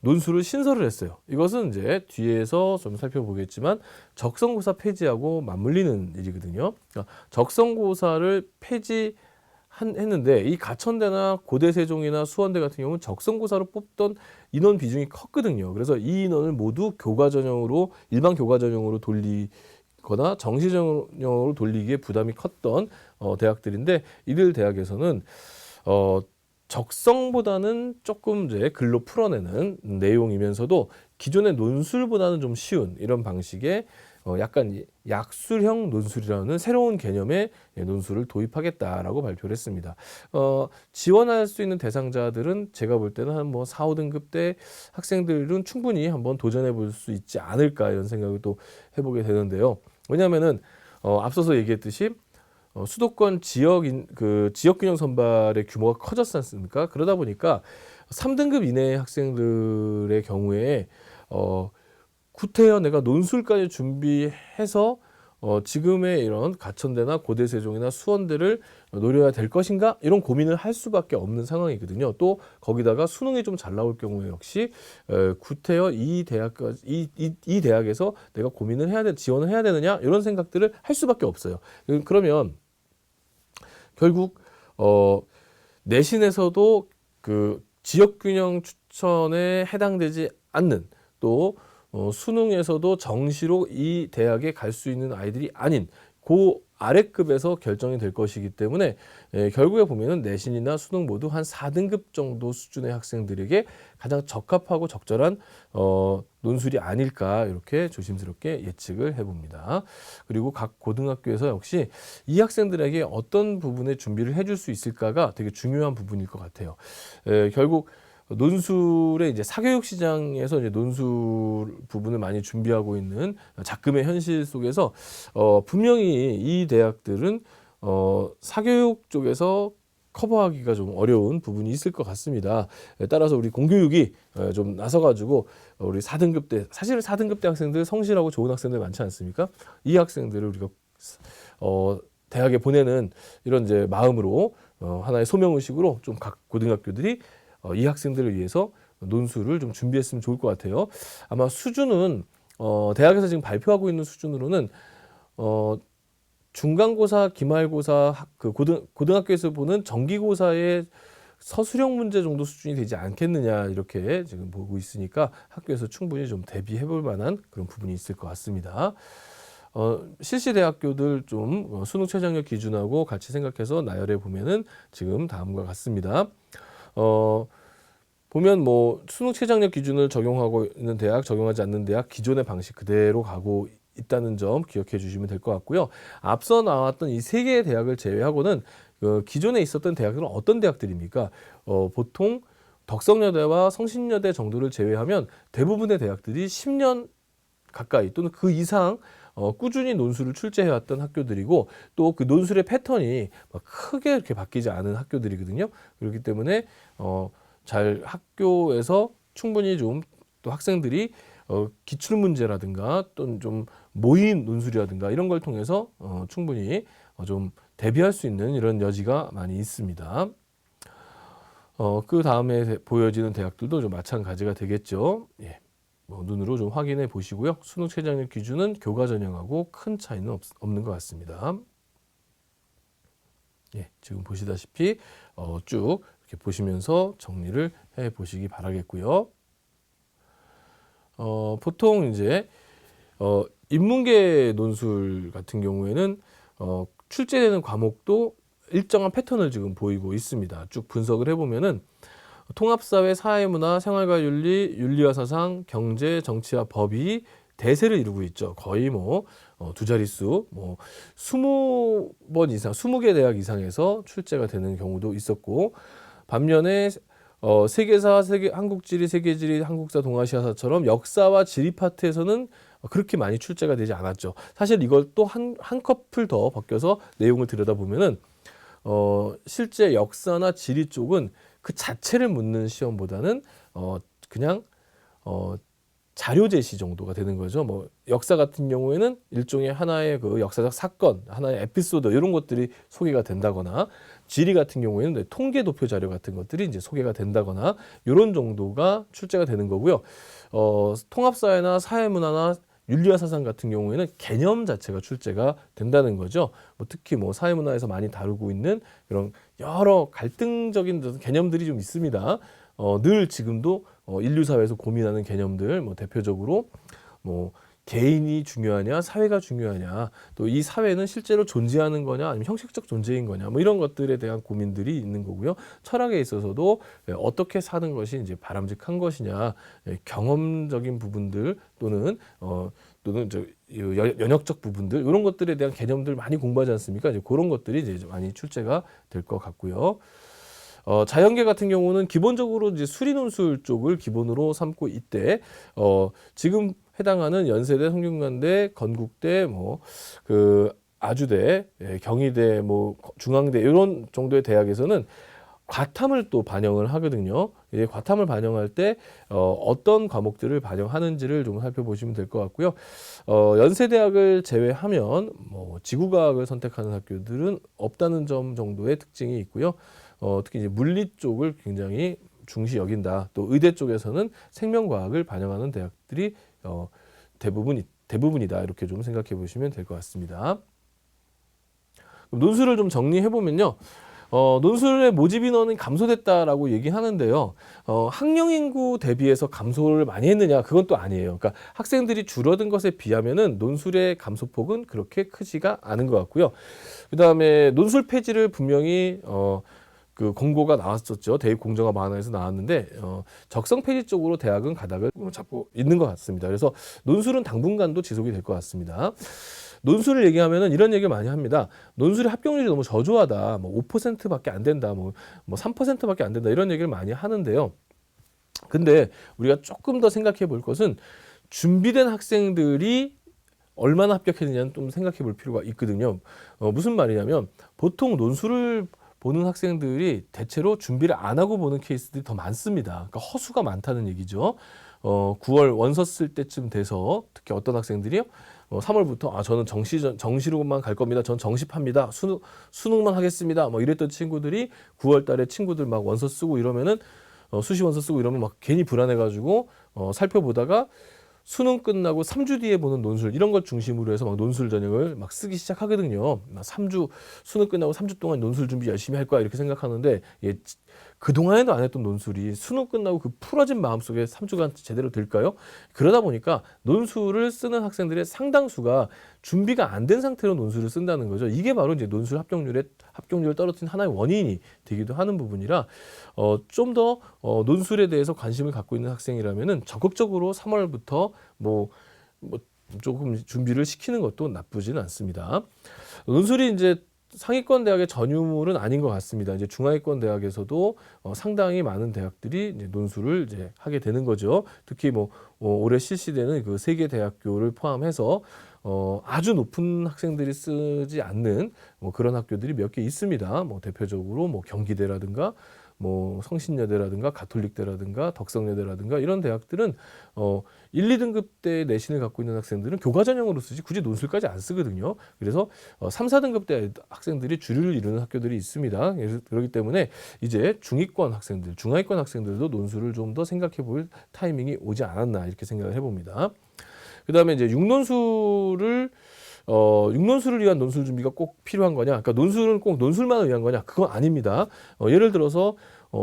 S1: 논술을 신설을 했어요. 이것은 이제 뒤에서 좀 살펴보겠지만 적성고사 폐지하고 맞물리는 일이거든요. 그러니까 적성고사를 폐지했는데 이 가천대나 고대 세종이나 수원대 같은 경우는 적성고사로 뽑던 인원 비중이 컸거든요. 그래서 이 인원을 모두 일반 교과 전형으로 돌리거나 정시 전형으로 돌리기에 부담이 컸던 대학들인데, 이들 대학에서는 적성보다는 조금 이제 글로 풀어내는 내용이면서도 기존의 논술보다는 좀 쉬운 이런 방식의 약간 약술형 논술이라는 새로운 개념의 논술을 도입하겠다라고 발표를 했습니다. 지원할 수 있는 대상자들은 제가 볼 때는 한 4, 5등급 대 학생들은 충분히 한번 도전해 볼 수 있지 않을까, 이런 생각을 또 해보게 되는데요. 왜냐하면은 앞서서 얘기했듯이 수도권 지역균형 선발의 규모가 커졌지 않습니까? 그러다 보니까 3등급 이내의 학생들의 경우에 구태여 내가 논술까지 준비해서 지금의 이런 가천대나 고대세종이나 수원대를 노려야 될 것인가, 이런 고민을 할 수밖에 없는 상황이거든요. 또 거기다가 수능이 좀 잘 나올 경우에 역시 구태여 이 대학에서 내가 지원을 해야 되느냐, 이런 생각들을 할 수밖에 없어요. 그러면 결국 내신에서도 그 지역균형 추천에 해당되지 않는, 또 수능에서도 정시로 이 대학에 갈 수 있는 아이들이 아닌 그 아래급에서 결정이 될 것이기 때문에 결국에 보면은 내신이나 수능 모두 한 4등급 정도 수준의 학생들에게 가장 적합하고 적절한 논술이 아닐까, 이렇게 조심스럽게 예측을 해봅니다. 그리고 각 고등학교에서 역시 이 학생들에게 어떤 부분에 준비를 해줄 수 있을까가 되게 중요한 부분일 것 같아요. 결국 논술의 이제 사교육 시장에서 이제 논술 부분을 많이 준비하고 있는 작금의 현실 속에서 분명히 이 대학들은 사교육 쪽에서 커버하기가 좀 어려운 부분이 있을 것 같습니다. 따라서 우리 공교육이 좀 나서가지고 우리 4등급 대, 사실 4등급 대 학생들 성실하고 좋은 학생들 많지 않습니까? 이 학생들을 우리가 대학에 보내는 이런 이제 마음으로 하나의 소명의식으로 좀 각 고등학교들이 이 학생들을 위해서 논술을 좀 준비했으면 좋을 것 같아요. 아마 수준은 대학에서 지금 발표하고 있는 수준으로는 중간고사, 기말고사, 그 고등학교에서 보는 정기고사의 서술형 문제 정도 수준이 되지 않겠느냐 이렇게 지금 보고 있으니까 학교에서 충분히 좀 대비해 볼 만한 그런 부분이 있을 것 같습니다. 실시 대학교들 좀 수능 최저학력 기준하고 같이 생각해서 나열해 보면은 지금 다음과 같습니다. 보면 뭐 수능 최저학력 기준을 적용하고 있는 대학, 적용하지 않는 대학 기존의 방식 그대로 가고 있다는 점 기억해 주시면 될 것 같고요. 앞서 나왔던 이 세 개의 대학을 제외하고는 기존에 있었던 대학들은 어떤 대학들입니까? 보통 덕성여대와 성신여대 정도를 제외하면 대부분의 대학들이 10년 가까이 또는 그 이상 꾸준히 논술을 출제해왔던 학교들이고 또 그 논술의 패턴이 막 크게 이렇게 바뀌지 않은 학교들이거든요. 그렇기 때문에 잘 학교에서 충분히 좀 또 학생들이 기출 문제라든가 또는 좀 모의 논술이라든가 이런 걸 통해서 충분히 좀 대비할 수 있는 이런 여지가 많이 있습니다. 그 다음에 보여지는 대학들도 좀 마찬가지가 되겠죠. 예. 눈으로 좀 확인해 보시고요. 수능 최저학력 기준은 교과 전형하고 큰 차이는 없는 것 같습니다. 예, 지금 보시다시피 쭉 이렇게 보시면서 정리를 해 보시기 바라겠고요. 보통 이제 인문계 논술 같은 경우에는 출제되는 과목도 일정한 패턴을 지금 보이고 있습니다. 쭉 분석을 해보면은 통합사회, 사회문화, 생활과윤리, 윤리와 사상, 경제, 정치와 법이 대세를 이루고 있죠. 거의 뭐 두 자릿수, 뭐 20번 이상, 20개 대학 이상에서 출제가 되는 경우도 있었고 반면에 세계사, 한국지리, 세계지리, 한국사, 동아시아사처럼 역사와 지리 파트에서는 그렇게 많이 출제가 되지 않았죠. 사실 이걸 또 한 커플 더 벗겨서 내용을 들여다보면은 실제 역사나 지리 쪽은 그 자체를 묻는 시험보다는 그냥 자료 제시 정도가 되는 거죠. 뭐 역사 같은 경우에는 일종의 하나의 그 역사적 사건, 하나의 에피소드 이런 것들이 소개가 된다거나 지리 같은 경우에는 통계 도표 자료 같은 것들이 이제 소개가 된다거나 이런 정도가 출제가 되는 거고요. 통합사회나 사회문화나 윤리와 사상 같은 경우에는 개념 자체가 출제가 된다는 거죠. 특히 뭐 사회문화에서 많이 다루고 있는 이런 여러 갈등적인 개념들이 좀 있습니다. 늘 지금도 인류 사회에서 고민하는 개념들, 뭐 대표적으로 뭐 개인이 중요하냐, 사회가 중요하냐, 또 이 사회는 실제로 존재하는 거냐, 아니면 형식적 존재인 거냐, 뭐 이런 것들에 대한 고민들이 있는 거고요. 철학에 있어서도 어떻게 사는 것이 이제 바람직한 것이냐, 경험적인 부분들 또는 연역적 부분들 이런 것들에 대한 개념들 많이 공부하지 않습니까? 이제 그런 것들이 이제 많이 출제가 될 것 같고요. 자연계 같은 경우는 기본적으로 이제 수리논술 쪽을 기본으로 삼고 있대. 지금 해당하는 연세대, 성균관대, 건국대, 뭐 그 아주대, 경희대, 뭐 중앙대 이런 정도의 대학에서는 과탐을 또 반영을 하거든요. 이제 과탐을 반영할 때 어떤 과목들을 반영하는지를 좀 살펴보시면 될 것 같고요. 연세대학을 제외하면 뭐 지구과학을 선택하는 학교들은 없다는 점 정도의 특징이 있고요. 특히 이제 물리 쪽을 굉장히 중시 여긴다. 또 의대 쪽에서는 생명과학을 반영하는 대학들이 대부분이다. 이렇게 좀 생각해 보시면 될 것 같습니다. 그럼 논술을 좀 정리해 보면요. 논술의 모집 인원이 감소됐다라고 얘기하는데요. 학령 인구 대비해서 감소를 많이 했느냐? 그건 또 아니에요. 그러니까 학생들이 줄어든 것에 비하면은 논술의 감소폭은 그렇게 크지가 않은 것 같고요. 그다음에 논술 폐지를 분명히 그 공고가 나왔었죠. 대입 공정화 마안에서 나왔는데 적성 폐지 쪽으로 대학은 가닥을 잡고 있는 것 같습니다. 그래서 논술은 당분간도 지속이 될 것 같습니다. 논술을 얘기하면은 이런 얘기를 많이 합니다. 논술의 합격률이 너무 저조하다. 뭐 5%밖에 안 된다. 뭐 3%밖에 안 된다. 이런 얘기를 많이 하는데요. 근데 우리가 조금 더 생각해 볼 것은 준비된 학생들이 얼마나 합격했느냐는 좀 생각해 볼 필요가 있거든요. 무슨 말이냐면 보통 논술을 보는 학생들이 대체로 준비를 안 하고 보는 케이스들이 더 많습니다. 그러니까 허수가 많다는 얘기죠. 9월 원서 쓸 때쯤 돼서 특히 어떤 학생들이요? 3월부터 저는 정시로만 갈 겁니다. 전 정시합니다. 수능만 하겠습니다. 뭐 이랬던 친구들이 9월 달에 친구들 막 원서 쓰고 이러면은 수시 원서 쓰고 이러면 막 괜히 불안해가지고 살펴보다가 수능 끝나고 3주 뒤에 보는 논술 이런 것 중심으로 해서 막 논술 전형을 막 쓰기 시작하거든요. 막 3주 수능 끝나고 3주 동안 논술 준비 열심히 할 거야 이렇게 생각하는데 그동안에도 안 했던 논술이 수능 끝나고 그 풀어진 마음속에 3주간 제대로 될까요? 그러다 보니까 논술을 쓰는 학생들의 상당수가 준비가 안 된 상태로 논술을 쓴다는 거죠. 이게 바로 이제 논술 합격률을 떨어뜨린 하나의 원인이 되기도 하는 부분이라 좀 더 논술에 대해서 관심을 갖고 있는 학생이라면은 적극적으로 3월부터 뭐 조금 준비를 시키는 것도 나쁘지는 않습니다. 논술이 이제 상위권 대학의 전유물은 아닌 것 같습니다. 이제 중하위권 대학에서도 상당히 많은 대학들이 이제 논술을 이제 하게 되는 거죠. 특히 올해 실시되는 그 세계 대학교를 포함해서 아주 높은 학생들이 쓰지 않는 그런 학교들이 몇 개 있습니다. 대표적으로 경기대라든가 성신여대라든가 가톨릭대라든가 덕성여대라든가 이런 대학들은 1, 2등급 대 내신을 갖고 있는 학생들은 교과 전형으로 쓰지 굳이 논술까지 안 쓰거든요. 그래서 3, 4등급 대 학생들이 주류를 이루는 학교들이 있습니다. 그렇기 때문에 이제 중위권 학생들, 중하위권 학생들도 논술을 좀 더 생각해 볼 타이밍이 오지 않았나 이렇게 생각을 해봅니다. 그 다음에 이제 육논술을 위한 논술 준비가 꼭 필요한 거냐? 그러니까 논술은 꼭 논술만을 위한 거냐? 그건 아닙니다. 예를 들어서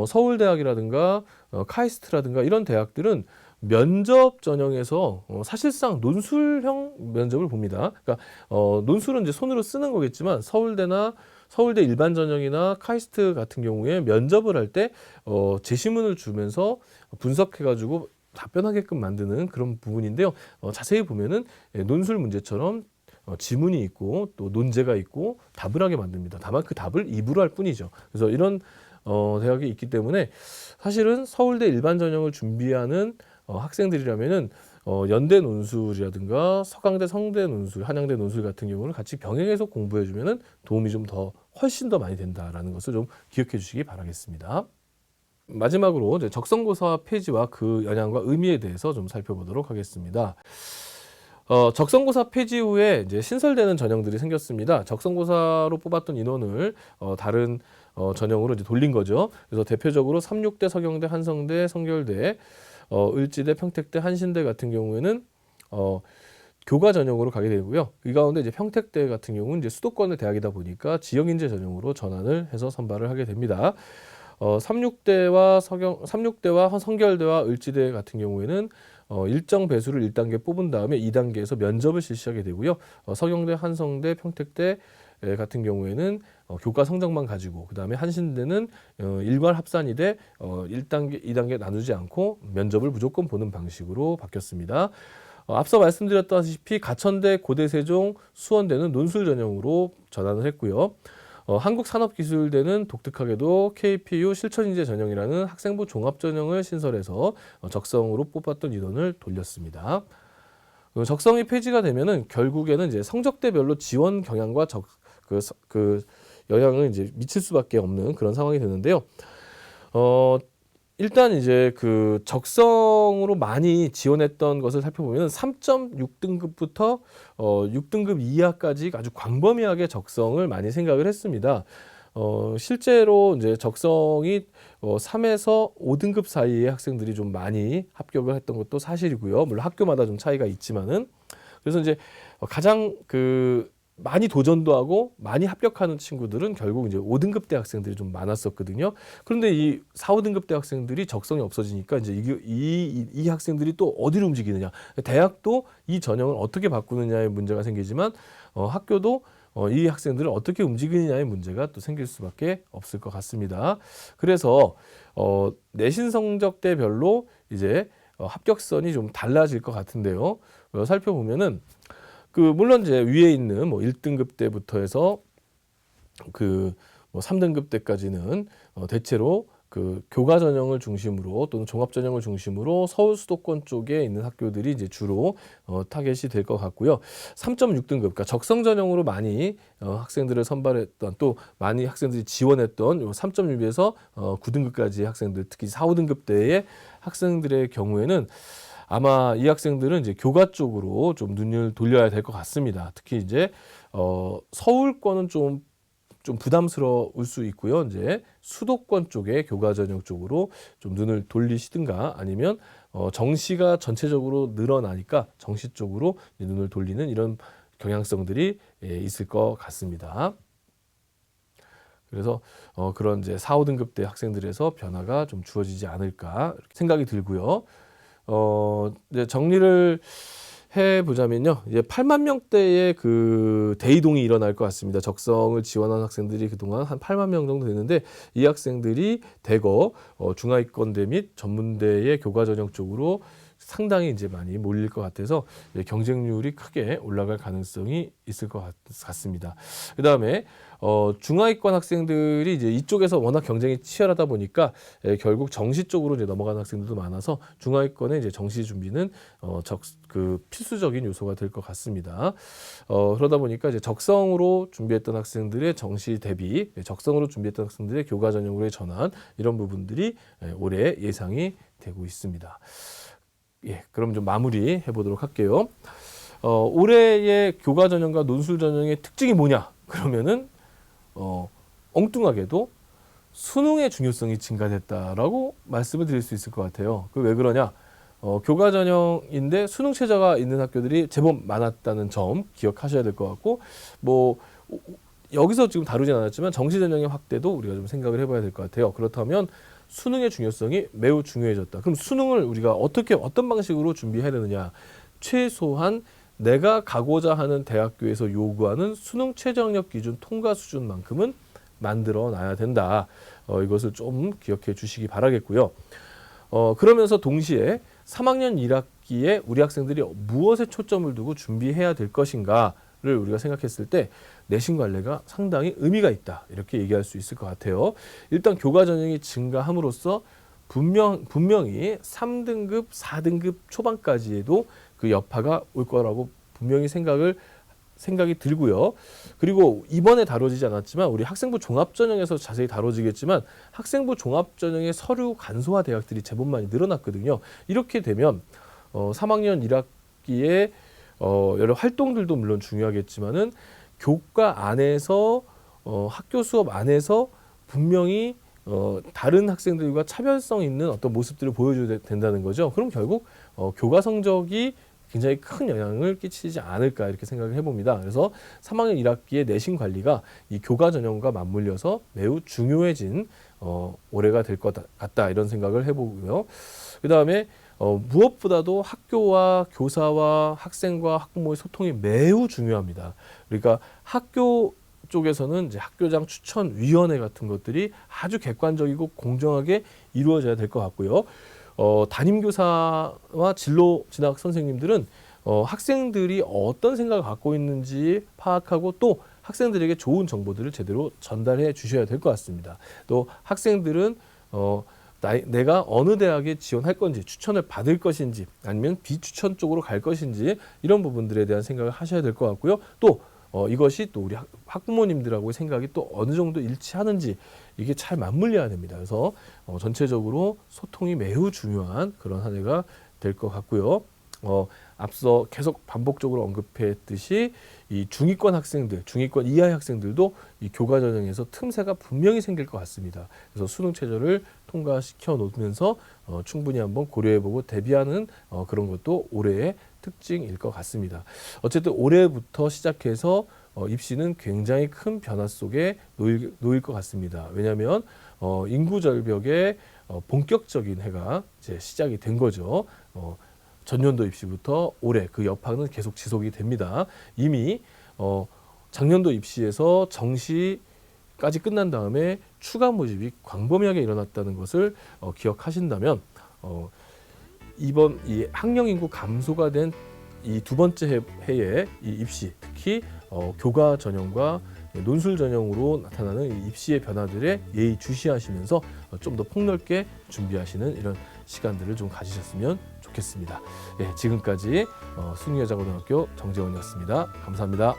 S1: 서울대학이라든가 카이스트라든가 이런 대학들은 면접 전형에서 사실상 논술형 면접을 봅니다. 그러니까 논술은 이제 손으로 쓰는 거겠지만 서울대 일반 전형이나 카이스트 같은 경우에 면접을 할 때 제시문을 주면서 분석해가지고 답변하게끔 만드는 그런 부분인데요. 자세히 보면은 논술 문제처럼 지문이 있고 또 논제가 있고 답을 하게 만듭니다. 다만 그 답을 입으로 할 뿐이죠. 그래서 이런 대학이 있기 때문에 사실은 서울대 일반 전형을 준비하는 학생들이라면은 연대 논술이라든가 서강대 성대 논술, 한양대 논술 같은 경우는 같이 병행해서 공부해주면은 도움이 좀 더 훨씬 더 많이 된다라는 것을 좀 기억해 주시기 바라겠습니다. 마지막으로 이제 적성고사 폐지와 그 영향과 의미에 대해서 좀 살펴보도록 하겠습니다. 적성고사 폐지 후에 이제 신설되는 전형들이 생겼습니다. 적성고사로 뽑았던 인원을 다른 전형으로 이제 돌린 거죠. 그래서 대표적으로 36대, 서경대, 한성대, 성결대, 을지대, 평택대, 한신대 같은 경우에는 교과 전형으로 가게 되고요. 이 가운데 이제 평택대 같은 경우는 이제 수도권의 대학이다 보니까 지역인재 전형으로 전환을 해서 선발을 하게 됩니다. 36대와 성결대와 을지대 같은 경우에는 일정 배수를 1단계 뽑은 다음에 2단계에서 면접을 실시하게 되고요. 서경대, 한성대, 평택대 같은 경우에는 교과 성적만 가지고 그 다음에 한신대는 일괄 합산이 돼 1단계, 2단계 나누지 않고 면접을 무조건 보는 방식으로 바뀌었습니다. 앞서 말씀드렸다시피 가천대, 고대세종, 수원대는 논술 전형으로 전환을 했고요. 한국산업기술대는 독특하게도 KPU 실천인재 전형이라는 학생부 종합 전형을 신설해서 적성으로 뽑았던 인원을 돌렸습니다. 적성이 폐지가 되면은 결국에는 이제 성적대별로 지원 경향과 그 영향을 이제 미칠 수밖에 없는 그런 상황이 되는데요. 일단 이제 그 적성으로 많이 지원했던 것을 살펴보면 3.6등급부터 6등급 이하까지 아주 광범위하게 적성을 많이 생각을 했습니다. 실제로 이제 적성이 3에서 5등급 사이의 학생들이 좀 많이 합격을 했던 것도 사실이고요. 물론 학교마다 좀 차이가 있지만은 그래서 이제 가장 많이 도전도 하고 많이 합격하는 친구들은 결국 이제 5등급 대 학생들이 좀 많았었거든요. 그런데 이 4, 5등급 대 학생들이 적성이 없어지니까 이제 이 학생들이 또 어디로 움직이느냐. 대학도 이 전형을 어떻게 바꾸느냐의 문제가 생기지만 학교도 이 학생들을 어떻게 움직이느냐의 문제가 또 생길 수밖에 없을 것 같습니다. 그래서 내신 성적대별로 이제 합격선이 좀 달라질 것 같은데요. 살펴보면은 물론 이제 위에 있는 1등급 때부터 해서 3등급 때까지는 대체로 교과 전형을 중심으로 또는 종합 전형을 중심으로 서울 수도권 쪽에 있는 학교들이 이제 주로 타겟이 될 것 같고요. 3.6등급, 그러니까 적성 전형으로 많이 학생들을 선발했던 또 많이 학생들이 지원했던 3.6에서 9등급까지 학생들, 특히 4, 5등급 대의 학생들의 경우에는 아마 이 학생들은 이제 교과 쪽으로 좀 눈을 돌려야 될 것 같습니다. 특히 이제 서울권은 좀 좀 부담스러울 수 있고요. 이제 수도권 쪽에 교과 전형 쪽으로 좀 눈을 돌리시든가 아니면 정시가 전체적으로 늘어나니까 정시 쪽으로 눈을 돌리는 이런 경향성들이 있을 것 같습니다. 그래서 그런 이제 4, 5등급대 학생들에서 변화가 좀 주어지지 않을까 이렇게 생각이 들고요. 이제 정리를 해보자면요. 이제 8만 명대의 그 대이동이 일어날 것 같습니다. 적성을 지원한 학생들이 그동안 한 8만 명 정도 되는데 이 학생들이 대거 중하위권대 및 전문대의 교과 전형 쪽으로 상당히 이제 많이 몰릴 것 같아서 경쟁률이 크게 올라갈 가능성이 있을 것 같습니다. 그 다음에 중하위권 학생들이 이제 이쪽에서 워낙 경쟁이 치열하다 보니까 결국 정시 쪽으로 이제 넘어가는 학생들도 많아서 중하위권의 이제 정시 준비는 그 필수적인 요소가 될 것 같습니다. 그러다 보니까 이제 적성으로 준비했던 학생들의 정시 대비, 적성으로 준비했던 학생들의 교과 전형으로의 전환 이런 부분들이 올해 예상이 되고 있습니다. 예, 그럼 좀 마무리 해보도록 할게요. 올해의 교과 전형과 논술 전형의 특징이 뭐냐? 그러면은 엉뚱하게도 수능의 중요성이 증가됐다라고 말씀을 드릴 수 있을 것 같아요. 그 왜 그러냐? 교과 전형인데 수능 최저가 있는 학교들이 제법 많았다는 점 기억하셔야 될 것 같고, 뭐 여기서 지금 다루진 않았지만 정시 전형의 확대도 우리가 좀 생각을 해봐야 될 것 같아요. 그렇다면 수능의 중요성이 매우 중요해졌다. 그럼 수능을 우리가 어떤 방식으로 준비해야 되느냐? 최소한 내가 가고자 하는 대학교에서 요구하는 수능 최저학력 기준 통과 수준만큼은 만들어 놔야 된다. 이것을 좀 기억해 주시기 바라겠고요. 그러면서 동시에 3학년 1학기에 우리 학생들이 무엇에 초점을 두고 준비해야 될 것인가를 우리가 생각했을 때 내신 관리가 상당히 의미가 있다. 이렇게 얘기할 수 있을 것 같아요. 일단 교과 전형이 증가함으로써 분명히 3등급, 4등급 초반까지에도 그 여파가 올 거라고 분명히 생각이 들고요. 그리고 이번에 다뤄지지 않았지만 우리 학생부 종합전형에서 자세히 다뤄지겠지만 학생부 종합전형의 서류 간소화 대학들이 제법 많이 늘어났거든요. 이렇게 되면 3학년 1학기에 여러 활동들도 물론 중요하겠지만은 교과 안에서 학교 수업 안에서 분명히 다른 학생들과 차별성 있는 어떤 모습들을 보여줘야 된다는 거죠. 그럼 결국 교과 성적이 굉장히 큰 영향을 끼치지 않을까 이렇게 생각을 해봅니다. 그래서 3학년 1학기의 내신 관리가 이 교과 전형과 맞물려서 매우 중요해진 올해가 될 것 같다 이런 생각을 해보고요. 그 다음에 무엇보다도 학교와 교사와 학생과 학부모의 소통이 매우 중요합니다. 그러니까 학교 쪽에서는 이제 학교장 추천위원회 같은 것들이 아주 객관적이고 공정하게 이루어져야 될 것 같고요. 담임교사와 진학 선생님들은 학생들이 어떤 생각을 갖고 있는지 파악하고 또 학생들에게 좋은 정보들을 제대로 전달해 주셔야 될 것 같습니다. 또 학생들은 내가 어느 대학에 지원할 건지 추천을 받을 것인지 아니면 비추천 쪽으로 갈 것인지 이런 부분들에 대한 생각을 하셔야 될 것 같고요. 또 이것이 또 우리 학부모님들하고의 생각이 또 어느 정도 일치하는지 이게 잘 맞물려야 됩니다. 그래서 전체적으로 소통이 매우 중요한 그런 한 해가 될 것 같고요. 앞서 계속 반복적으로 언급했듯이 이 중위권 학생들, 중위권 이하의 학생들도 이 교과 전형에서 틈새가 분명히 생길 것 같습니다. 그래서 수능 최저를 통과시켜 놓으면서 충분히 한번 고려해보고 대비하는 그런 것도 올해의 특징일 것 같습니다. 어쨌든 올해부터 시작해서 입시는 굉장히 큰 변화 속에 놓일 것 같습니다. 왜냐하면 인구 절벽의 본격적인 해가 이제 시작이 된 거죠. 전년도 입시부터 올해 그 여파는 계속 지속이 됩니다. 이미 작년도 입시에서 정시까지 끝난 다음에 추가 모집이 광범위하게 일어났다는 것을 기억하신다면 이번 이 학령 인구 감소가 된 이 두 번째 해에 이 입시 특히 교과 전형과 논술 전형으로 나타나는 이 입시의 변화들에 예의주시하시면서 좀 더 폭넓게 준비하시는 이런 시간들을 좀 가지셨으면 좋겠습니다. 예, 지금까지 숭리여자고등학교 정재원이었습니다. 감사합니다.